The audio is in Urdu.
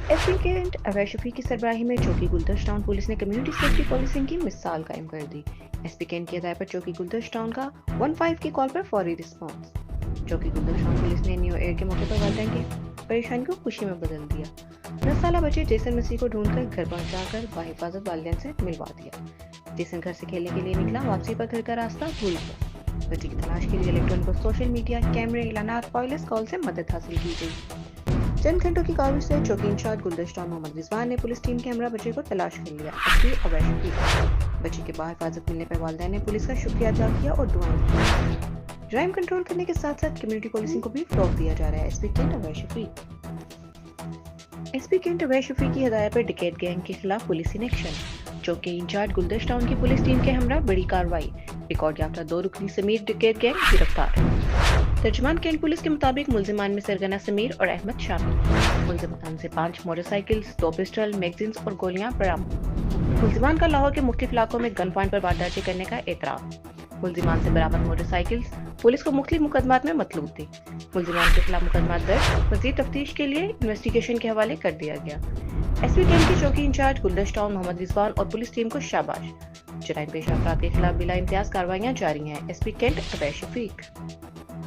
ایس پی کینٹ اویش شفیق کی سربراہی میں چوکی گلدش ٹاؤن پولیس نے کمیونٹی سیفٹی پالیسنگ کی مثال قائم کر دی۔ ایس پی کینٹ کی ہدایت پر چوکی گلدش ٹاؤن کا 15 کی کال پر فوری رسپانس۔ چوکی گلدش ٹاؤن پولیس نے نیو ایئر کے موقع پر والدین کی پریشانی کو خوشی میں بدل دیا۔ 10 سالہ بچے جیسن مسیح کو ڈھونڈ کر گھر پہنچا کر بحفاظت والدین سے ملوا دیا۔ جیسن گھر سے کھیلنے کے لیے نکلا، واپسی پر گھر کا راستہ بھول گیا۔ بچے کی تلاش کے لیے الیکٹرانک اور سوشل میڈیا، کیمرے، اعلانات، وائرلیس کال سے مدد حاصل کی گئی۔ چند گھنٹوں کی کاوش سے چوکی انچارج گلدش ٹاؤن محمد رضوان نے پولیس ٹیم کے ہمراہ بچے کو تلاش کر لیا۔ ایس پی اویش شفیق بچے کے بحفاظت ملنے پر والدین نے پولیس کا شکریہ ادا کیا اور دعائیں کی۔ جرائم کنٹرول کرنے کے ساتھ ساتھ کمیونٹی پولیسنگ کو بھی فروغ دیا جا رہا ہے۔ ایس پی کینٹ اویش شفیق ایس پی کینٹ اویش شفیق کی ہدایت پر ڈکیت گینگ کے خلاف پولیس ان ایکشن۔ چوکی انچارج گلدش ٹاؤن کی پولیس ٹیم کے ہمراہ بڑی کارروائی۔ ریکارڈ یافتہ 2 رکنی سمیر ڈکیت گینگ گرفتار۔ ترجمان کینٹ پولیس کے مطابق ملزمان میں سرگنا سمیر اور احمد شامل۔ ملزمان سے 5 موٹر سائیکلز، 2 پسٹل، میگزینز اور گولیاں برآمد۔ ملزمان کا لاہور کے مختلف علاقوں میں گن پوائنٹ پر وارداتیں کرنے کا اعتراف۔ ملزمان سے برآمد موٹر سائیکلز پولیس کو مختلف مقدمات میں مطلوب تھی۔ ملزمان کے خلاف مقدمات درج، مزید تفتیش کے لیے انویسٹیگیشن کے حوالے کر دیا گیا۔ ایس پی کینٹ کے چوکی انچارج گلدش ٹاؤن محمد رضوان اور پولیس ٹیم کو شاباش۔ جرائم پیشہ افراد کے خلاف بلا امتیاز کارروائیاں جاری ہیں۔ ایس پی کینٹ اویش شفیق